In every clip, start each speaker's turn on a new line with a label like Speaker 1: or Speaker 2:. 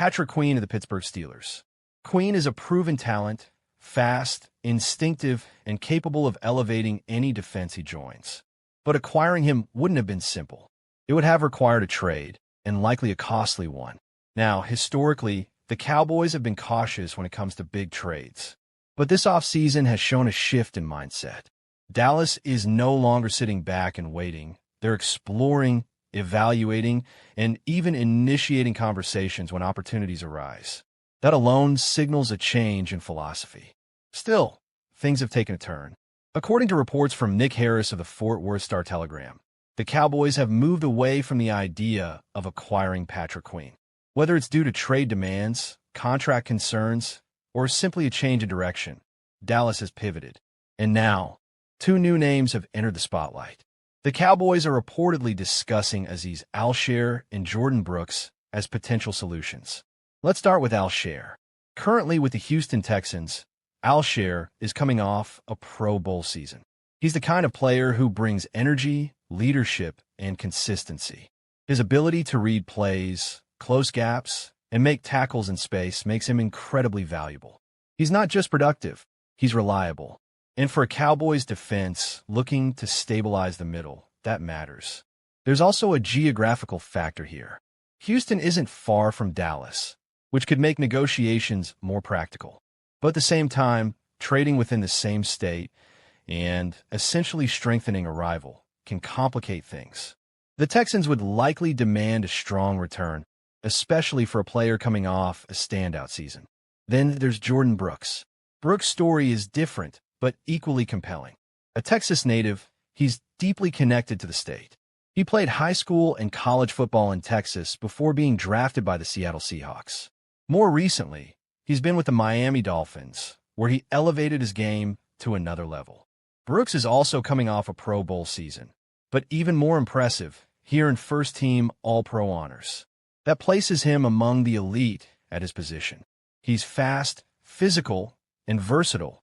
Speaker 1: Patrick Queen of the Pittsburgh Steelers. Queen is a proven talent, fast, instinctive, and capable of elevating any defense he joins. But acquiring him wouldn't have been simple. It would have required a trade, and likely a costly one. Now, historically, the Cowboys have been cautious when it comes to big trades. But this offseason has shown a shift in mindset. Dallas is no longer sitting back and waiting. They're exploring, evaluating, and even initiating conversations when opportunities arise. That alone signals a change in philosophy. Still, things have taken a turn. According to reports from Nick Harris of the Fort Worth Star-Telegram, the Cowboys have moved away from the idea of acquiring Patrick Queen. Whether it's due to trade demands, contract concerns, or simply a change in direction, Dallas has pivoted. And now, two new names have entered the spotlight. The Cowboys are reportedly discussing Azeez Al-Shaair and Jordan Brooks as potential solutions. Let's start with Al-Shaair. Currently with the Houston Texans, Al-Shaair is coming off a Pro Bowl season. He's the kind of player who brings energy, leadership, and consistency. His ability to read plays, close gaps, and make tackles in space makes him incredibly valuable. He's not just productive, he's reliable. And for a Cowboys defense looking to stabilize the middle, that matters. There's also a geographical factor here. Houston isn't far from Dallas, which could make negotiations more practical. But at the same time, trading within the same state and essentially strengthening a rival can complicate things. The Texans would likely demand a strong return, especially for a player coming off a standout season. Then there's Jordan Brooks. Brooks' story is different, but equally compelling. A Texas native, he's deeply connected to the state. He played high school and college football in Texas before being drafted by the Seattle Seahawks. More recently, he's been with the Miami Dolphins, where he elevated his game to another level. Brooks is also coming off a Pro Bowl season, but even more impressive, here in first-team All-Pro honors. That places him among the elite at his position. He's fast, physical, and versatile,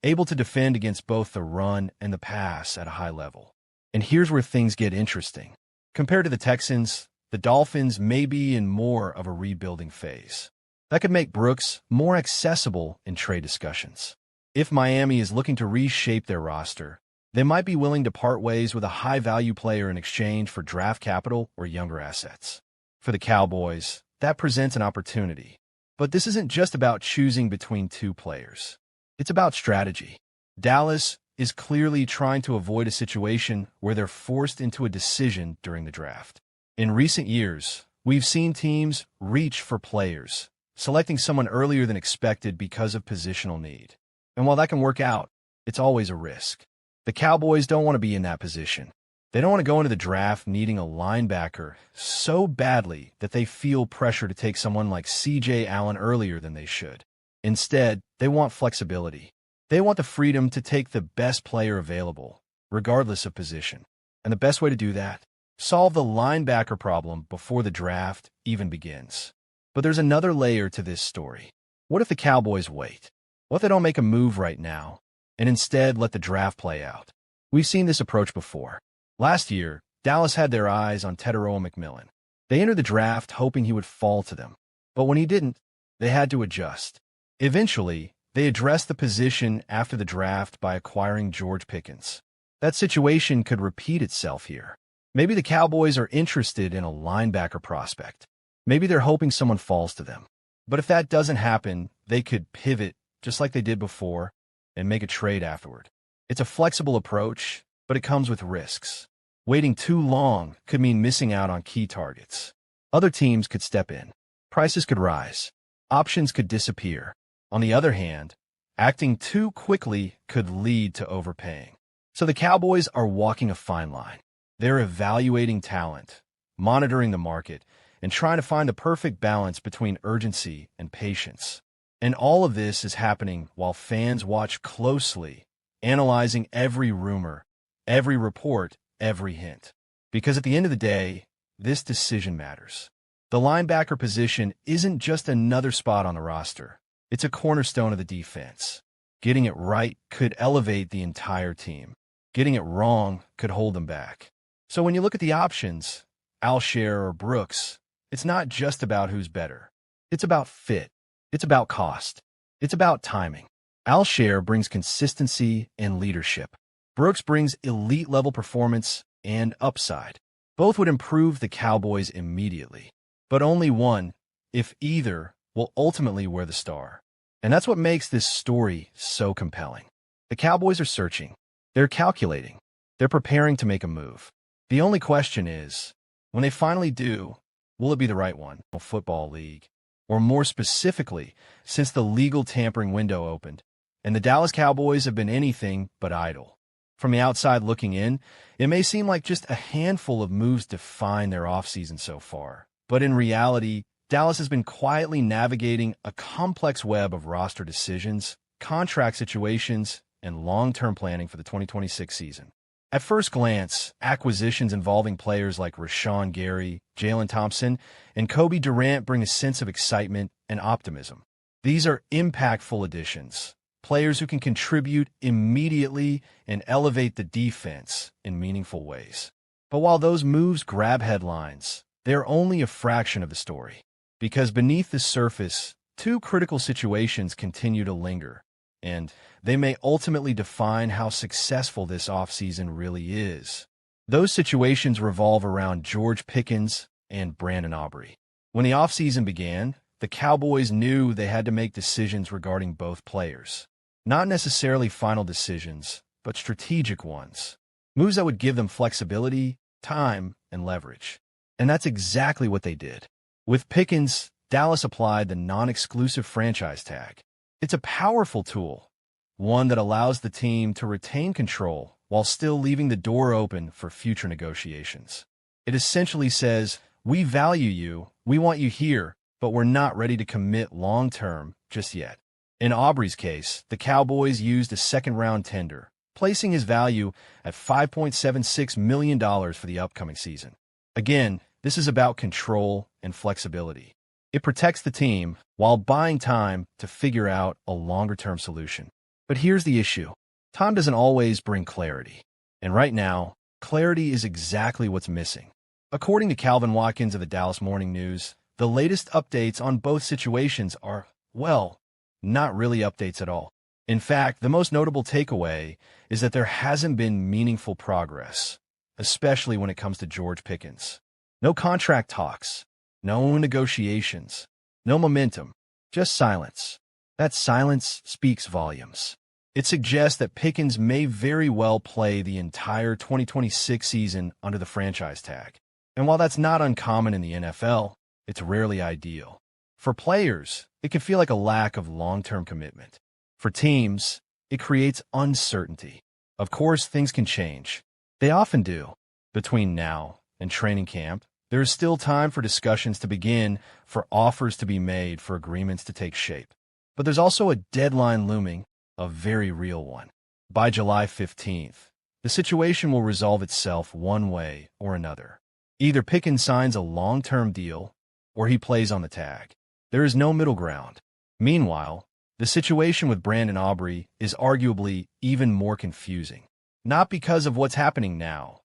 Speaker 1: able to defend against both the run and the pass at a high level. And here's where things get interesting. Compared to the Texans, the Dolphins may be in more of a rebuilding phase. That could make Brooks more accessible in trade discussions. If Miami is looking to reshape their roster, they might be willing to part ways with a high-value player in exchange for draft capital or younger assets. For the Cowboys, that presents an opportunity. But this isn't just about choosing between two players. It's about strategy. Dallas is clearly trying to avoid a situation where they're forced into a decision during the draft. In recent years, we've seen teams reach for players, selecting someone earlier than expected because of positional need. And while that can work out, it's always a risk. The Cowboys don't want to be in that position. They don't want to go into the draft needing a linebacker so badly that they feel pressure to take someone like C.J. Allen earlier than they should. Instead, they want flexibility. They want the freedom to take the best player available, regardless of position. And the best way to do that? Solve the linebacker problem before the draft even begins. But there's another layer to this story. What if the Cowboys wait? What if they don't make a move right now, and instead let the draft play out? We've seen this approach before. Last year, Dallas had their eyes on Tetairoa McMillan. They entered the draft hoping he would fall to them. But when he didn't, they had to adjust. Eventually, they addressed the position after the draft by acquiring George Pickens. That situation could repeat itself here. Maybe the Cowboys are interested in a linebacker prospect. Maybe they're hoping someone falls to them. But if that doesn't happen, they could pivot just like they did before and make a trade afterward. It's a flexible approach, but it comes with risks. Waiting too long could mean missing out on key targets. Other teams could step in. Prices could rise. Options could disappear. On the other hand, acting too quickly could lead to overpaying. So the Cowboys are walking a fine line. They're evaluating talent, monitoring the market, and trying to find the perfect balance between urgency and patience. And all of this is happening while fans watch closely, analyzing every rumor, every report, every hint. Because at the end of the day, this decision matters. The linebacker position isn't just another spot on the roster. It's a cornerstone of the defense. Getting it right could elevate the entire team. Getting it wrong could hold them back. So when you look at the options, Al-Shaair or Brooks, it's not just about who's better. It's about fit. It's about cost. It's about timing. Alshare brings consistency and leadership. Brooks brings elite-level performance and upside. Both would improve the Cowboys immediately. But only one, if either, will ultimately wear the star. And that's what makes this story so compelling. The Cowboys are searching. They're calculating. They're preparing to make a move. The only question is, when they finally do, will it be the right one? Football League. Or more specifically, since the legal tampering window opened, and the Dallas Cowboys have been anything but idle. From the outside looking in, it may seem like just a handful of moves define their offseason so far. But in reality, Dallas has been quietly navigating a complex web of roster decisions, contract situations, and long-term planning for the 2026 season. At first glance, acquisitions involving players like Rashawn Gary, Jalen Thompson, and Kobe Durant bring a sense of excitement and optimism. These are impactful additions, players who can contribute immediately and elevate the defense in meaningful ways. But while those moves grab headlines, they're only a fraction of the story. Because beneath the surface, two critical situations continue to linger, and they may ultimately define how successful this offseason really is. Those situations revolve around George Pickens and Brandon Aubrey. When the offseason began, the Cowboys knew they had to make decisions regarding both players. Not necessarily final decisions, but strategic ones. Moves that would give them flexibility, time, and leverage. And that's exactly what they did. With Pickens, Dallas applied the non-exclusive franchise tag. It's a powerful tool, one that allows the team to retain control while still leaving the door open for future negotiations. It essentially says, we value you, we want you here, but we're not ready to commit long-term just yet. In Aubrey's case, the Cowboys used a second-round tender, placing his value at $5.76 million for the upcoming season. Again, this is about control and flexibility. It protects the team while buying time to figure out a longer-term solution. But here's the issue. Time doesn't always bring clarity. And right now, clarity is exactly what's missing. According to Calvin Watkins of the Dallas Morning News, the latest updates on both situations are, well, not really updates at all. In fact, the most notable takeaway is that there hasn't been meaningful progress, especially when it comes to George Pickens. No contract talks, no negotiations, no momentum, just silence. That silence speaks volumes. It suggests that Pickens may very well play the entire 2026 season under the franchise tag. And while that's not uncommon in the NFL, it's rarely ideal. For players, it can feel like a lack of long-term commitment. For teams, it creates uncertainty. Of course, things can change. They often do. Between now and training camp, there is still time for discussions to begin, for offers to be made, for agreements to take shape. But there's also a deadline looming, a very real one. By July 15th, the situation will resolve itself one way or another. Either Pickens signs a long-term deal, or he plays on the tag. There is no middle ground. Meanwhile, the situation with Brandon Aubrey is arguably even more confusing. Not because of what's happening now,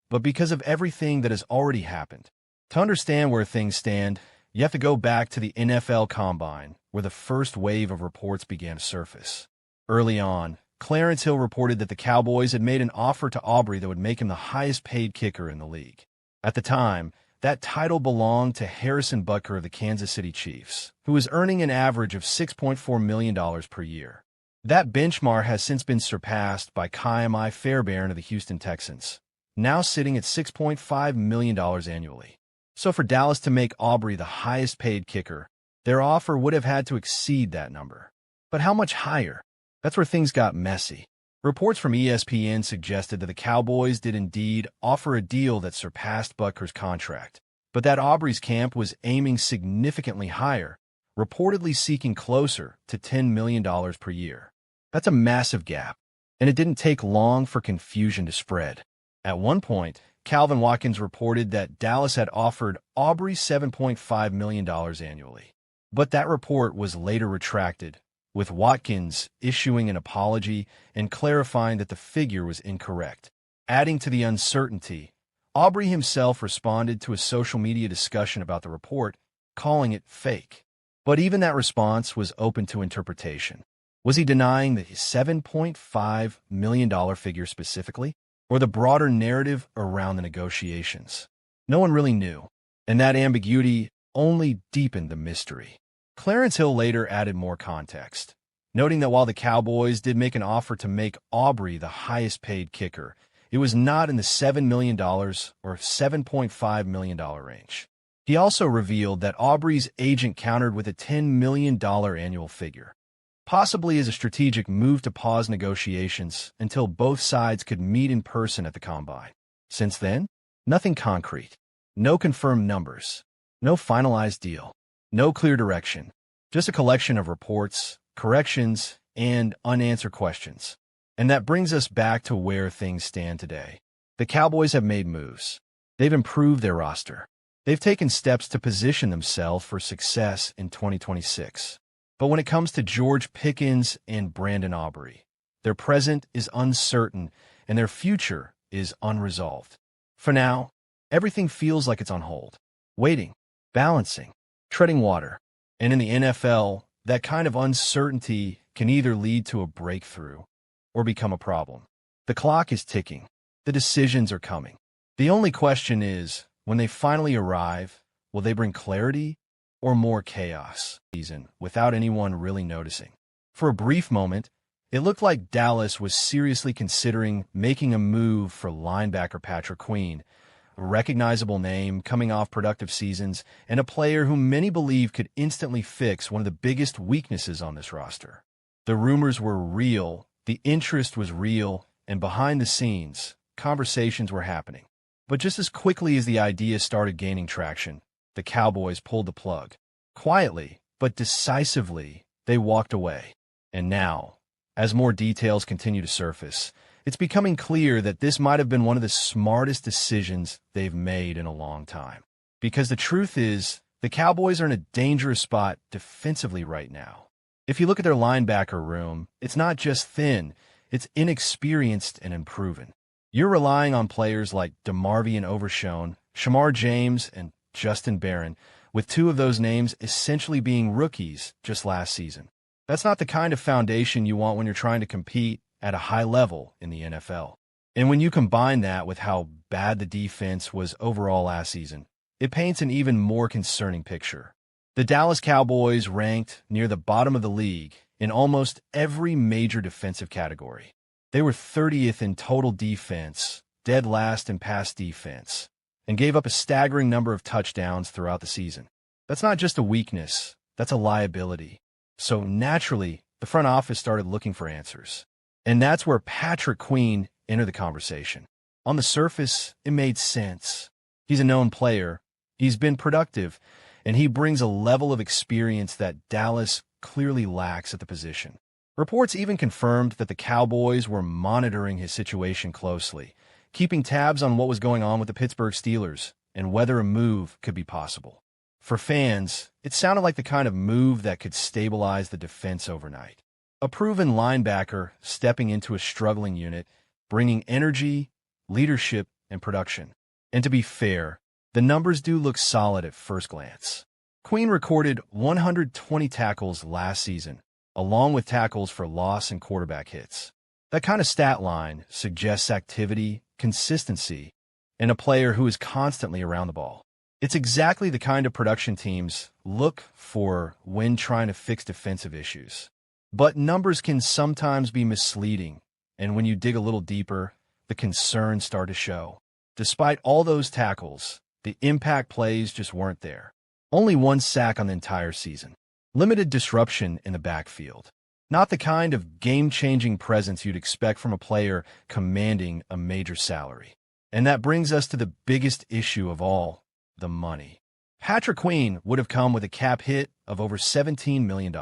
Speaker 1: but because of everything that has already happened. To understand where things stand, you have to go back to the NFL Combine, where the first wave of reports began to surface. Early on, Clarence Hill reported that the Cowboys had made an offer to Aubrey that would make him the highest-paid kicker in the league. At the time, that title belonged to Harrison Butker of the Kansas City Chiefs, who was earning an average of $6.4 million per year. That benchmark has since been surpassed by Ka'imi Fairbairn of the Houston Texans, now sitting at $6.5 million annually. So for Dallas to make Aubrey the highest-paid kicker, their offer would have had to exceed that number. But how much higher? That's where things got messy. Reports from ESPN suggested that the Cowboys did indeed offer a deal that surpassed Butker's contract, but that Aubrey's camp was aiming significantly higher, reportedly seeking closer to $10 million per year. That's a massive gap, and it didn't take long for confusion to spread. At one point, Calvin Watkins reported that Dallas had offered Aubrey $7.5 million annually. But that report was later retracted, with Watkins issuing an apology and clarifying that the figure was incorrect. Adding to the uncertainty, Aubrey himself responded to a social media discussion about the report, calling it fake. But even that response was open to interpretation. Was he denying the $7.5 million figure specifically, or the broader narrative around the negotiations? No one really knew, and that ambiguity only deepened the mystery. Clarence Hill later added more context, noting that while the Cowboys did make an offer to make Aubrey the highest-paid kicker, it was not in the $7 million or $7.5 million range. He also revealed that Aubrey's agent countered with a $10 million annual figure, possibly as a strategic move to pause negotiations until both sides could meet in person at the Combine. Since then, nothing concrete, no confirmed numbers, no finalized deal, no clear direction, just a collection of reports, corrections, and unanswered questions. And that brings us back to where things stand today. The Cowboys have made moves. They've improved their roster. They've taken steps to position themselves for success in 2026. But when it comes to George Pickens and Brandon Aubrey, their present is uncertain and their future is unresolved. For now, everything feels like it's on hold, waiting, balancing, treading water. And in the NFL, that kind of uncertainty can either lead to a breakthrough or become a problem. The clock is ticking. The decisions are coming. The only question is, when they finally arrive, will they bring clarity or more chaos without anyone really noticing? For a brief moment, it looked like Dallas was seriously considering making a move for linebacker Patrick Queen, a recognizable name coming off productive seasons and a player whom many believe could instantly fix one of the biggest weaknesses on this roster. The rumors were real, the interest was real, and behind the scenes, conversations were happening. But just as quickly as the idea started gaining traction, the Cowboys pulled the plug. Quietly, but decisively, they walked away. And now, as more details continue to surface, it's becoming clear that this might have been one of the smartest decisions they've made in a long time. Because the truth is, the Cowboys are in a dangerous spot defensively right now. If you look at their linebacker room, it's not just thin, it's inexperienced and unproven. You're relying on players like DeMarvion Overshown, Shamar James, and Justin Barron, with two of those names essentially being rookies just last season. That's not the kind of foundation you want when you're trying to compete at a high level in the NFL. And when you combine that with how bad the defense was overall last season, it paints an even more concerning picture. The Dallas Cowboys ranked near the bottom of the league in almost every major defensive category. They were 30th in total defense, dead last in pass defense, and gave up a staggering number of touchdowns throughout the season. That's not just a weakness, that's a liability. So naturally, the front office started looking for answers. And that's where Patrick Queen entered the conversation. On the surface, it made sense. He's a known player, he's been productive, and he brings a level of experience that Dallas clearly lacks at the position. Reports even confirmed that the Cowboys were monitoring his situation closely, keeping tabs on what was going on with the Pittsburgh Steelers and whether a move could be possible. For fans, it sounded like the kind of move that could stabilize the defense overnight. A proven linebacker stepping into a struggling unit, bringing energy, leadership, and production. And to be fair, the numbers do look solid at first glance. Queen recorded 120 tackles last season, along with tackles for loss and quarterback hits. That kind of stat line suggests activity, consistency, and a player who is constantly around the ball. It's exactly the kind of production teams look for when trying to fix defensive issues. But numbers can sometimes be misleading, and when you dig a little deeper, the concerns start to show. Despite all those tackles, the impact plays just weren't there. Only one sack on the entire season. Limited disruption in the backfield. Not the kind of game-changing presence you'd expect from a player commanding a major salary. And that brings us to the biggest issue of all, the money. Patrick Queen would have come with a cap hit of over $17 million.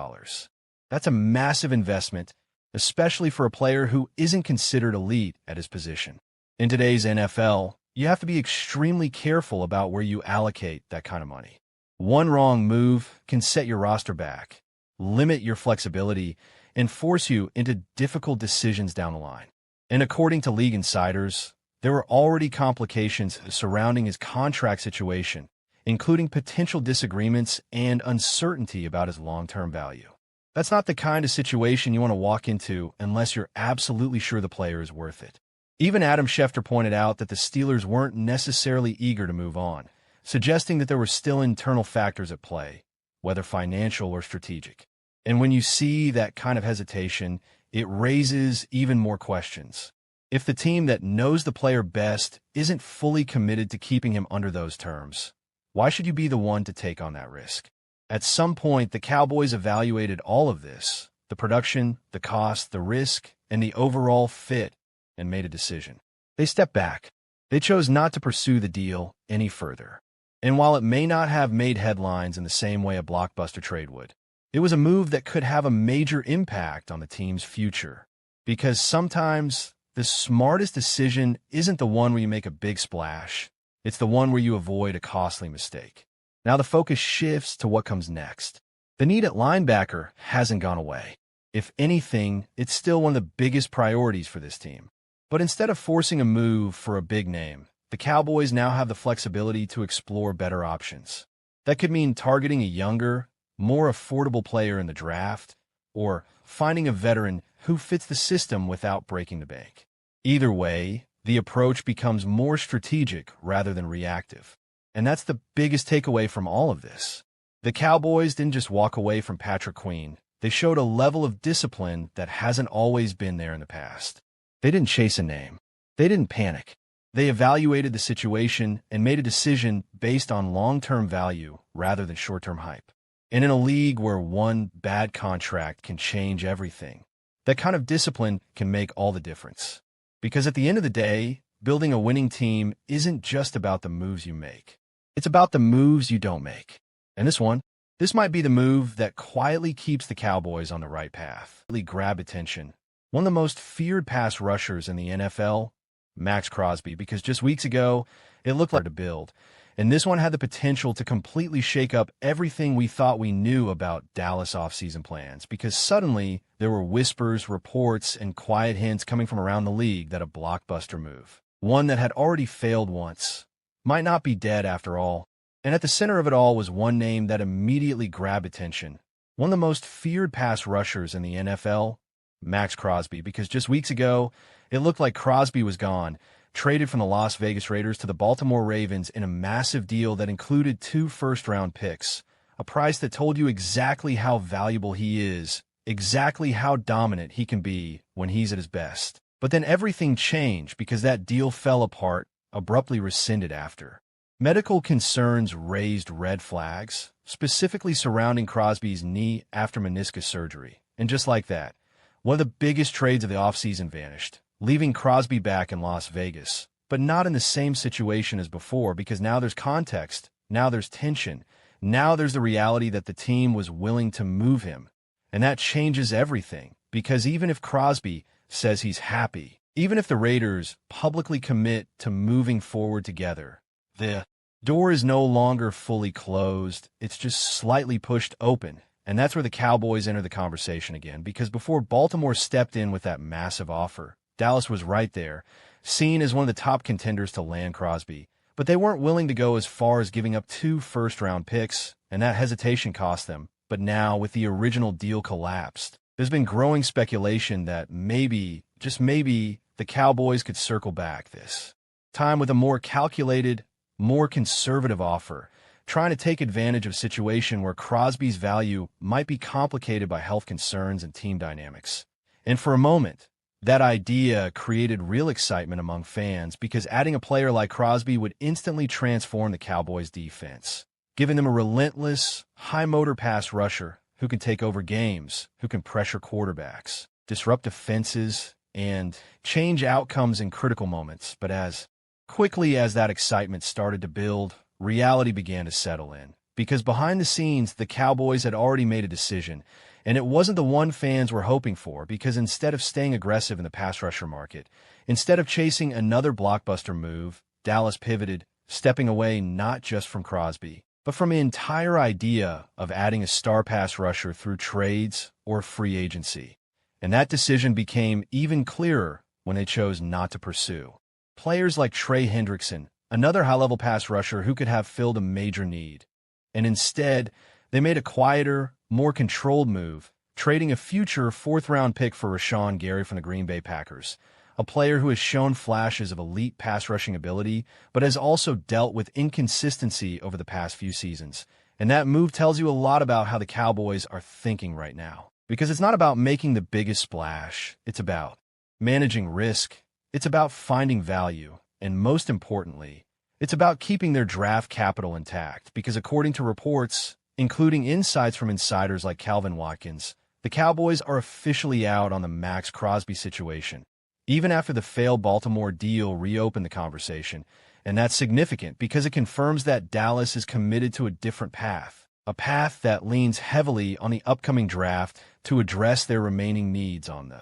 Speaker 1: That's a massive investment, especially for a player who isn't considered elite at his position. In today's NFL, you have to be extremely careful about where you allocate that kind of money. One wrong move can set your roster back, limit your flexibility, and force you into difficult decisions down the line. And according to league insiders, there were already complications surrounding his contract situation, including potential disagreements and uncertainty about his long-term value. That's not the kind of situation you want to walk into unless you're absolutely sure the player is worth it. Even Adam Schefter pointed out that the Steelers weren't necessarily eager to move on, suggesting that there were still internal factors at play, whether financial or strategic. And when you see that kind of hesitation, it raises even more questions. If the team that knows the player best isn't fully committed to keeping him under those terms, why should you be the one to take on that risk? At some point, the Cowboys evaluated all of this, the production, the cost, the risk, and the overall fit, and made a decision. They stepped back. They chose not to pursue the deal any further. And while it may not have made headlines in the same way a blockbuster trade would, it was a move that could have a major impact on the team's future. Because sometimes the smartest decision isn't the one where you make a big splash. It's the one where you avoid a costly mistake. Now the focus shifts to what comes next. The need at linebacker hasn't gone away. If anything, it's still one of the biggest priorities for this team. But instead of forcing a move for a big name, the Cowboys now have the flexibility to explore better options. That could mean targeting a younger, more affordable player in the draft, or finding a veteran who fits the system without breaking the bank. Either way, the approach becomes more strategic rather than reactive. And that's the biggest takeaway from all of this. The Cowboys didn't just walk away from Patrick Queen. They showed a level of discipline that hasn't always been there in the past. They didn't chase a name. They didn't panic. They evaluated the situation and made a decision based on long-term value rather than short-term hype. And in a league where one bad contract can change everything, that kind of discipline can make all the difference. Because at the end of the day, building a winning team isn't just about the moves you make. It's about the moves you don't make. And this might be the move that quietly keeps the Cowboys on the right path. Really grab attention. One of the most feared pass rushers in the NFL, Max Crosby, because just weeks ago, it looked like to build. And this one had the potential to completely shake up everything we thought we knew about Dallas offseason plans, because suddenly there were whispers, reports, and quiet hints coming from around the league that a blockbuster move, one that had already failed once, might not be dead after all. And at the center of it all was one name that immediately grabbed attention. One of the most feared pass rushers in the NFL, Max Crosby, because just weeks ago, it looked like Crosby was gone, traded from the Las Vegas Raiders to the Baltimore Ravens in a massive deal that included 2 first-round picks, a price that told you exactly how valuable he is, exactly how dominant he can be when he's at his best. But then everything changed because that deal fell apart, abruptly rescinded after. Medical concerns raised red flags, specifically surrounding Crosby's knee after meniscus surgery. And just like that, one of the biggest trades of the offseason vanished, leaving Crosby back in Las Vegas, but not in the same situation as before because now there's context, now there's tension, now there's the reality that the team was willing to move him. And that changes everything because even if Crosby says he's happy, even if the Raiders publicly commit to moving forward together, the door is no longer fully closed, it's just slightly pushed open. And that's where the Cowboys enter the conversation again, because before Baltimore stepped in with that massive offer, Dallas was right there, seen as one of the top contenders to land Crosby. But they weren't willing to go as far as giving up 2 first-round picks, and that hesitation cost them. But now, with the original deal collapsed, there's been growing speculation that maybe, just maybe, the Cowboys could circle back this time with a more calculated, more conservative offer, trying to take advantage of a situation where Crosby's value might be complicated by health concerns and team dynamics. And for a moment, that idea created real excitement among fans because adding a player like Crosby would instantly transform the Cowboys' defense, giving them a relentless, high-motor pass rusher who can take over games, who can pressure quarterbacks, disrupt defenses, and change outcomes in critical moments. But as quickly as that excitement started to build, reality began to settle in. Because behind the scenes, the Cowboys had already made a decision, and it wasn't the one fans were hoping for, because instead of staying aggressive in the pass rusher market, instead of chasing another blockbuster move, Dallas pivoted, stepping away not just from Crosby, but from the entire idea of adding a star pass rusher through trades or free agency. And that decision became even clearer when they chose not to pursue players like Trey Hendrickson, another high-level pass rusher who could have filled a major need. And instead, they made a quieter, more controlled move, trading a future fourth-round pick for Rashawn Gary from the Green Bay Packers, a player who has shown flashes of elite pass-rushing ability, but has also dealt with inconsistency over the past few seasons. And that move tells you a lot about how the Cowboys are thinking right now. Because it's not about making the biggest splash, it's about managing risk, it's about finding value, and most importantly, it's about keeping their draft capital intact. Because according to reports, including insights from insiders like Calvin Watkins, the Cowboys are officially out on the Max Crosby situation. Even after the failed Baltimore deal reopened the conversation, and that's significant because it confirms that Dallas is committed to a different path, a path that leans heavily on the upcoming draft to address their remaining needs on the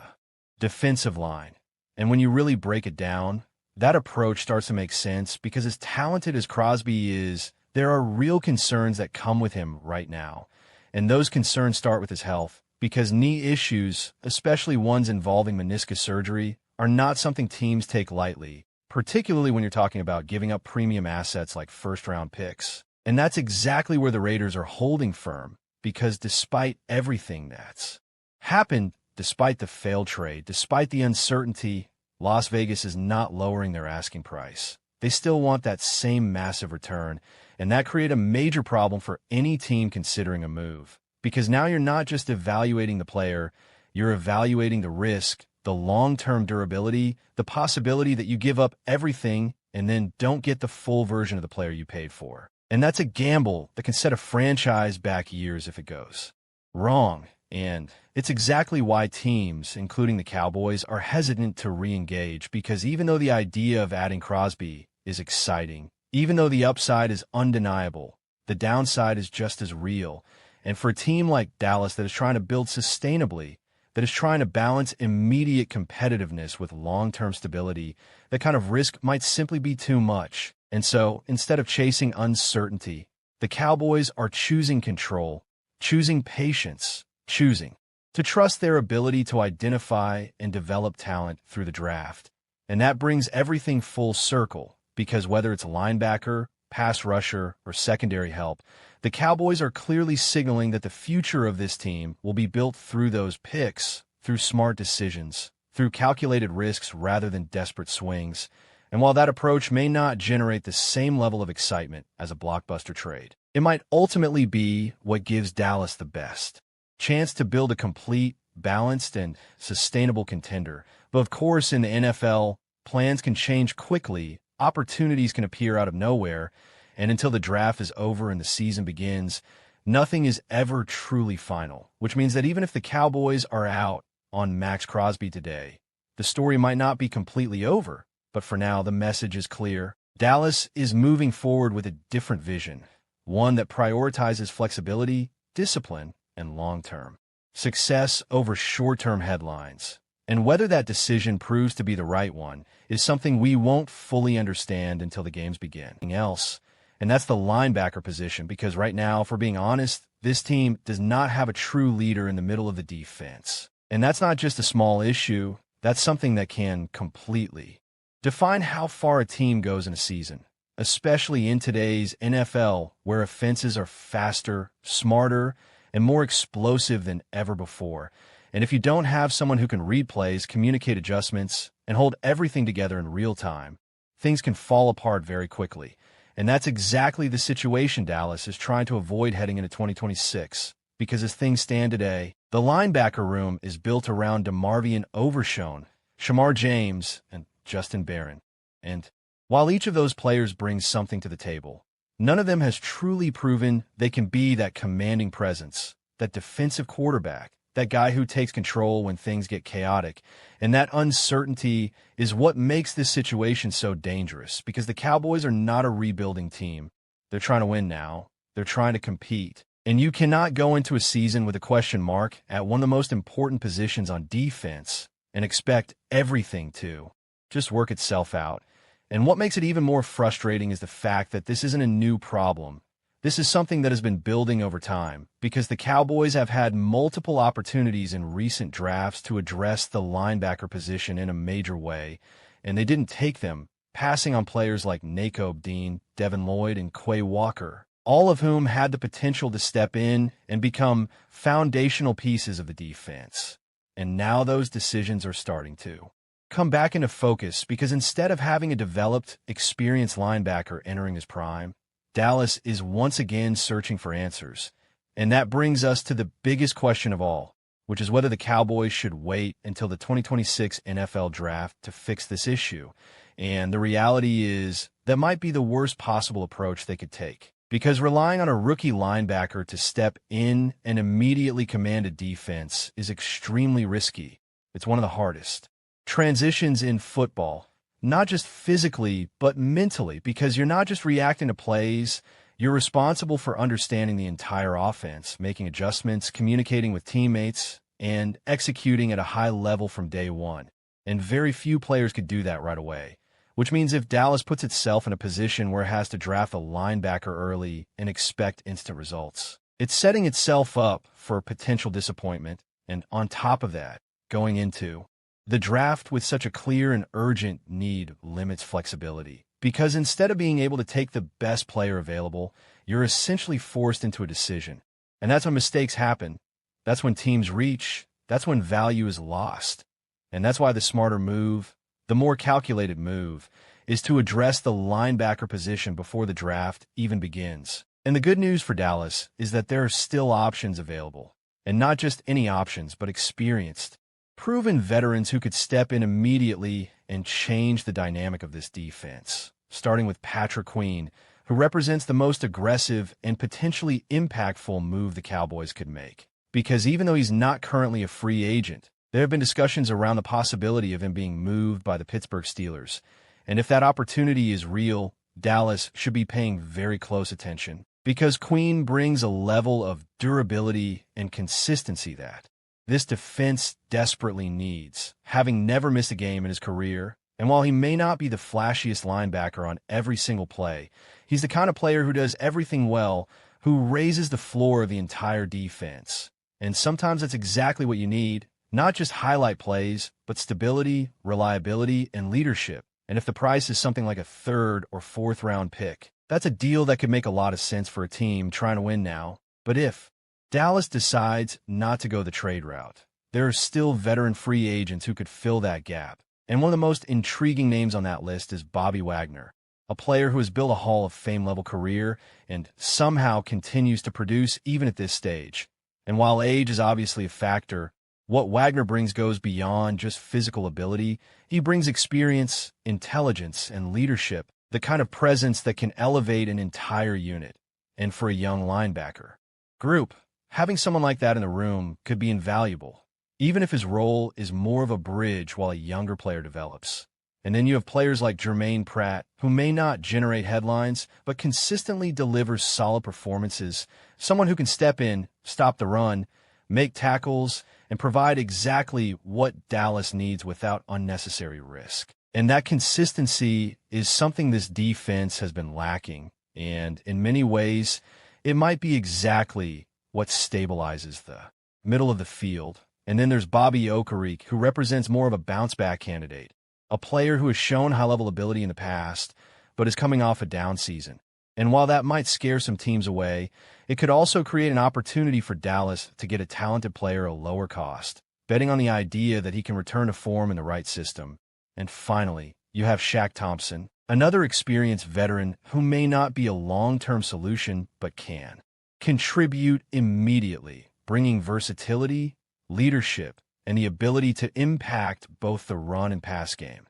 Speaker 1: defensive line. And when you really break it down, that approach starts to make sense because as talented as Crosby is, there are real concerns that come with him right now. And those concerns start with his health, because knee issues, especially ones involving meniscus surgery, are not something teams take lightly, particularly when you're talking about giving up premium assets like first-round picks. And that's exactly where the Raiders are holding firm, because despite everything that's happened, despite the failed trade, despite the uncertainty, Las Vegas is not lowering their asking price. They still want that same massive return, and that creates a major problem for any team considering a move. Because now you're not just evaluating the player, you're evaluating the risk, the long-term durability, the possibility that you give up everything and then don't get the full version of the player you paid for. And that's a gamble that can set a franchise back years if it goes wrong. And it's exactly why teams, including the Cowboys, are hesitant to re-engage, because even though the idea of adding Crosby is exciting, even though the upside is undeniable, the downside is just as real. And for a team like Dallas that is trying to build sustainably, that is trying to balance immediate competitiveness with long-term stability, that kind of risk might simply be too much. And so, instead of chasing uncertainty, the Cowboys are choosing control, choosing patience, choosing to trust their ability to identify and develop talent through the draft. And that brings everything full circle, because whether it's a linebacker, pass rusher, or secondary help, the Cowboys are clearly signaling that the future of this team will be built through those picks, through smart decisions, through calculated risks rather than desperate swings. And while that approach may not generate the same level of excitement as a blockbuster trade, it might ultimately be what gives Dallas the best chance to build a complete, balanced, and sustainable contender. But of course, in the NFL, plans can change quickly, opportunities can appear out of nowhere, and until the draft is over and the season begins, nothing is ever truly final, which means that even if the Cowboys are out on Max Crosby today, the story might not be completely over. But for now, the message is clear. Dallas is moving forward with a different vision, one that prioritizes flexibility, discipline, and long-term success over short-term headlines. And whether that decision proves to be the right one is something we won't fully understand until the games begin. And that's the linebacker position, because right now, if we're being honest, this team does not have a true leader in the middle of the defense. And that's not just a small issue, that's something that can completely define how far a team goes in a season, especially in today's NFL, where offenses are faster, smarter, and more explosive than ever before. And if you don't have someone who can read plays, communicate adjustments, and hold everything together in real time, things can fall apart very quickly. And that's exactly the situation Dallas is trying to avoid heading into 2026. Because as things stand today, the linebacker room is built around DeMarvion Overshown, Shamar James, and Justin Barron. And while each of those players brings something to the table, none of them has truly proven they can be that commanding presence, that defensive quarterback, that guy who takes control when things get chaotic. And that uncertainty is what makes this situation so dangerous, because the Cowboys are not a rebuilding team. They're trying to win now. They're trying to compete. And you cannot go into a season with a question mark at one of the most important positions on defense and expect everything to just work itself out. And what makes it even more frustrating is the fact that this isn't a new problem. This is something that has been building over time, because the Cowboys have had multiple opportunities in recent drafts to address the linebacker position in a major way, and they didn't take them passing on players like Nakobe Dean, Devin Lloyd, and Quay Walker, all of whom had the potential to step in and become foundational pieces of the defense. And now those decisions are starting to come back into focus because instead of having a developed, experienced linebacker entering his prime, Dallas is once again searching for answers. And that brings us to the biggest question of all, which is whether the Cowboys should wait until the 2026 NFL Draft to fix this issue. And the reality is that might be the worst possible approach they could take, because relying on a rookie linebacker to step in and immediately command a defense is extremely risky. It's one of the hardest transitions in football, not just physically, but mentally, because you're not just reacting to plays, you're responsible for understanding the entire offense, making adjustments, communicating with teammates, and executing at a high level from day one. And very few players could do that right away, which means if Dallas puts itself in a position where it has to draft a linebacker early and expect instant results, it's setting itself up for potential disappointment. And on top of that, going into the draft with such a clear and urgent need limits flexibility, because instead of being able to take the best player available, you're essentially forced into a decision. And that's when mistakes happen. That's when teams reach. That's when value is lost. And that's why the smarter move, the more calculated move, is to address the linebacker position before the draft even begins. And the good news for Dallas is that there are still options available. And not just any options, but experienced, proven veterans who could step in immediately and change the dynamic of this defense, starting with Patrick Queen, who represents the most aggressive and potentially impactful move the Cowboys could make. Because even though he's not currently a free agent, there have been discussions around the possibility of him being moved by the Pittsburgh Steelers. And if that opportunity is real, Dallas should be paying very close attention, because Queen brings a level of durability and consistency that this defense desperately needs, having never missed a game in his career. And while he may not be the flashiest linebacker on every single play, he's the kind of player who does everything well, who raises the floor of the entire defense. And sometimes that's exactly what you need, not just highlight plays, but stability, reliability, and leadership. And if the price is something like a third or fourth round pick, that's a deal that could make a lot of sense for a team trying to win now. But if Dallas decides not to go the trade route, there are still veteran free agents who could fill that gap. And one of the most intriguing names on that list is Bobby Wagner, a player who has built a Hall of Fame-level career and somehow continues to produce even at this stage. And while age is obviously a factor, what Wagner brings goes beyond just physical ability. He brings experience, intelligence, and leadership, the kind of presence that can elevate an entire unit. And for a young linebacker group, having someone like that in the room could be invaluable, even if his role is more of a bridge while a younger player develops. And then you have players like Jermaine Pratt, who may not generate headlines, but consistently delivers solid performances, someone who can step in, stop the run, make tackles, and provide exactly what Dallas needs without unnecessary risk. And that consistency is something this defense has been lacking, and in many ways, it might be exactly what stabilizes the middle of the field. And then there's Bobby Okereke, who represents more of a bounce-back candidate, a player who has shown high-level ability in the past, but is coming off a down season. And while that might scare some teams away, it could also create an opportunity for Dallas to get a talented player at a lower cost, betting on the idea that he can return to form in the right system. And finally, you have Shaq Thompson, another experienced veteran who may not be a long-term solution, but can contribute immediately, bringing versatility, leadership, and the ability to impact both the run and pass game.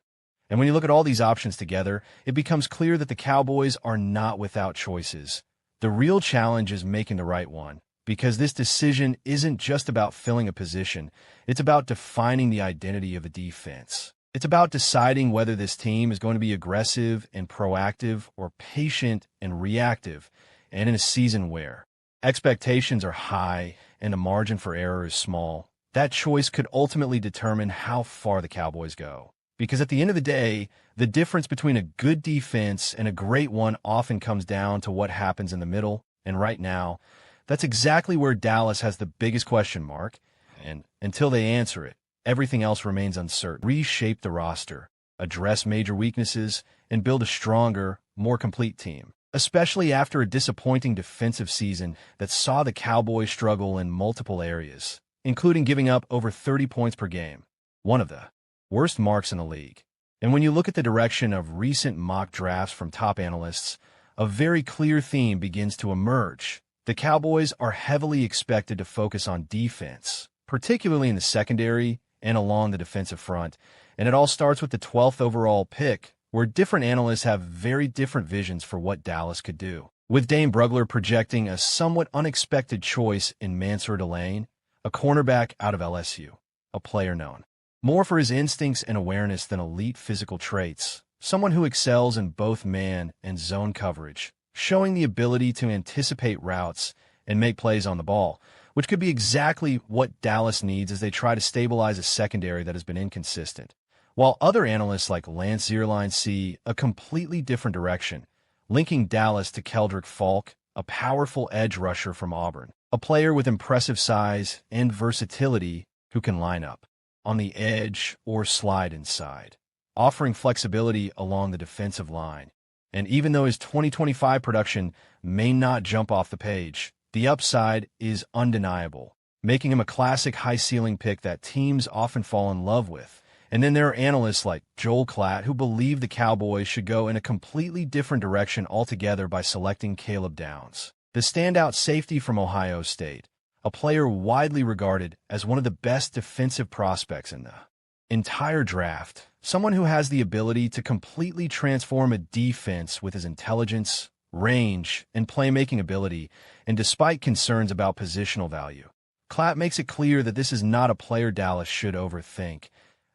Speaker 1: And when you look at all these options together, it becomes clear that the Cowboys are not without choices. The real challenge is making the right one, because this decision isn't just about filling a position. It's about defining the identity of a defense. It's about deciding whether this team is going to be aggressive and proactive or patient and reactive, and in a season where expectations are high and the margin for error is small. That choice could ultimately determine how far the Cowboys go. Because at the end of the day, the difference between a good defense and a great one often comes down to what happens in the middle. And right now, that's exactly where Dallas has the biggest question mark. And until they answer it, everything else remains uncertain. Reshape the roster. address major weaknesses, and build a stronger, more complete team, especially after a disappointing defensive season that saw the Cowboys struggle in multiple areas, including giving up over 30 points per game, one of the worst marks in the league. And when you look at the direction of recent mock drafts from top analysts, a very clear theme begins to emerge. The Cowboys are heavily expected to focus on defense, particularly in the secondary and along the defensive front, and it all starts with the 12th overall pick, where different analysts have very different visions for what Dallas could do. With Dane Brugler projecting a somewhat unexpected choice in Mansour Delane, a cornerback out of LSU, a player known more for his instincts and awareness than elite physical traits, someone who excels in both man and zone coverage, showing the ability to anticipate routes and make plays on the ball, which could be exactly what Dallas needs as they try to stabilize a secondary that has been inconsistent. While other analysts like Lance Zierlein see a completely different direction, linking Dallas to Keldrick Falk, a powerful edge rusher from Auburn, a player with impressive size and versatility who can line up on the edge or slide inside, offering flexibility along the defensive line. And even though his 2025 production may not jump off the page, the upside is undeniable, making him a classic high-ceiling pick that teams often fall in love with. And then there are analysts like Joel Klatt who believe the Cowboys should go in a completely different direction altogether by selecting Caleb Downs, the standout safety from Ohio State, a player widely regarded as one of the best defensive prospects in the entire draft, someone who has the ability to completely transform a defense with his intelligence, range, and playmaking ability, and despite concerns about positional value. Klatt makes it clear that this is not a player Dallas should overthink,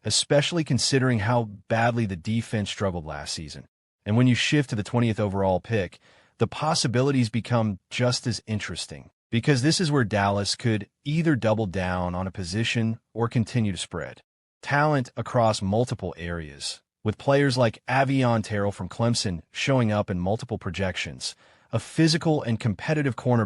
Speaker 1: especially considering how badly the defense struggled last season. And when you shift to the 20th overall pick, the possibilities become just as interesting, because this is where Dallas could either double down on a position or continue to spread talent across multiple areas, with players like Avion Terrell from Clemson showing up in multiple projections, a physical and competitive cornerback